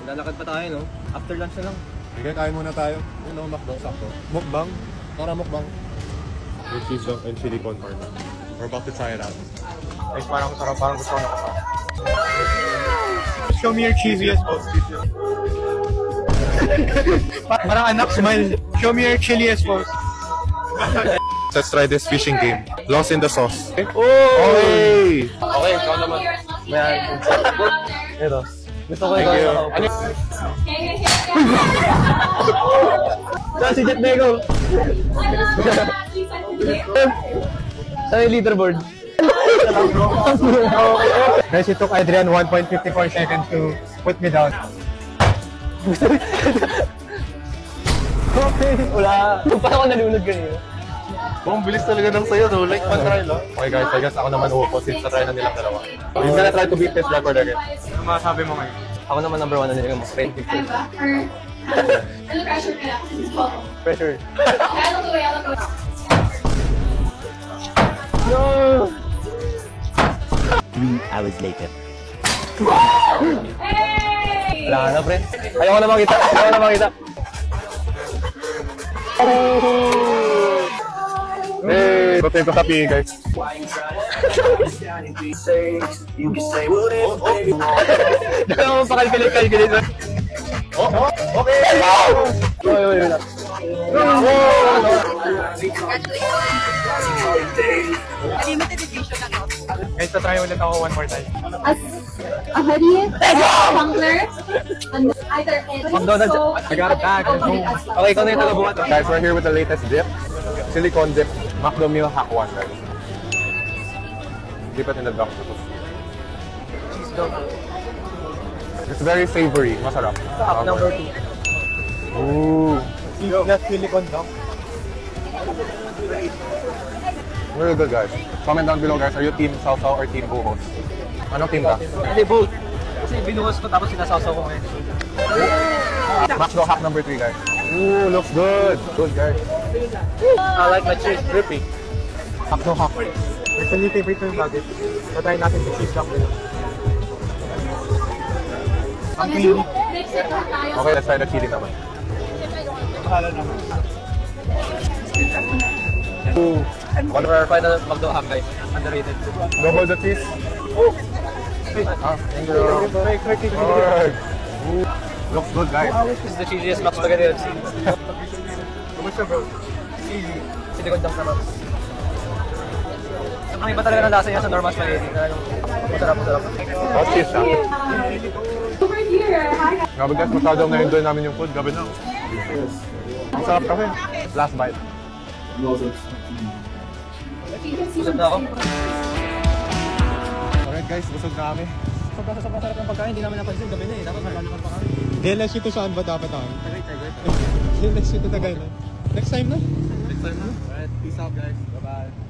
Lalakad pa tayo, no? After lunch na lang. Sige, kain muna tayo. Yun o, McDo, sakto. Mukbang. Tara, mukbang. With cheese dog and chili con carne. We're about to try it out. Guys, parang sarap, parang gusto ko na kapag. Show me your cheesiest post. Parang anak, smile. Show me your chiliest post. Let's try this fishing game. Lost in the sauce. Oh! Hey! Okay, ikaw naman. Mayan. Ito. Gusto ko ikaw. Ano? Saan si Jet Nego? Saan yung leaderboard? Guys, it took Adrian 1.54 seconds to put me down. Okay, wala. Parang ako nalunod kanina. Ang bilis talaga ng sayo, no? Like, man-try lang. Okay guys, I guess ako naman uupo since na-try na nilang dalawa. I'm gonna try to beat this record again. Ano masabi mo ngayon? Ako naman number 1 na nila mo. Straight picture. Ano pressure ka lang? Pressure. I'll do it. No! 3 hours later. Hey! Wala na, pre. Ayoko na makita. Ayoko na makita. Hey! Ba't ko sa PE, guys? Dala mo pa kalkulit. Okay! Wait. Guys, try ulit ako one more time. As a hoodie, tumbler, and either McDonald's. I got it back. Let's go. Okay, ikaw na yung tagabuhat. Guys, we're here with the latest dip. Silicone dip. McDo Meal Hack 1, guys. Dip it in the duck. Cheese dog. It's very savory. Masarap. Top number 2. Ooh. Not silicone dog. Very good, guys. Comment down below, guys. Are you team Sausaw or team Buhos? Anong team ka? Hindi, both. Kasi binuhos ko tapos sinasawsaw ko ngayon. McDo Hack number 3, guys. Ooh, looks good. Good, guys. I like my cheese drippy. McDo Hack. Personally, favorite ko yung bagay. So, try natin yung cheese dog nila. Ang creamy. Okay, let's try the chili naman. Bahala naman. Ooh. One of our final McDo Hack, guys. Underrated. Double the cheese. Ah, thank you. Alright. Ooh. Looks good, guys. This is the cheesiest Mac Spaghetti I've seen. Kumusta, bro? Silikon dump naman. Ang iba talaga ng lasa niya sa normal spaghetti. Masarap. Hot cheese, ha? Over here. Hi. Grabe, guys. Masyadong na-enjoy namin yung food. Gabi na. Masarap kami. Last bite. Busog na ako. Alright, guys. Busog na kami. Sobrang sarap ng pagkain. Hindi namin napansin. Gabi na eh. Dapat malalakad pa kami. DLS ito saan ba dapat ako? Tagay. DLS ito Tagay na. Next time na? Next time na. Alright. Peace out, guys. Bye-bye.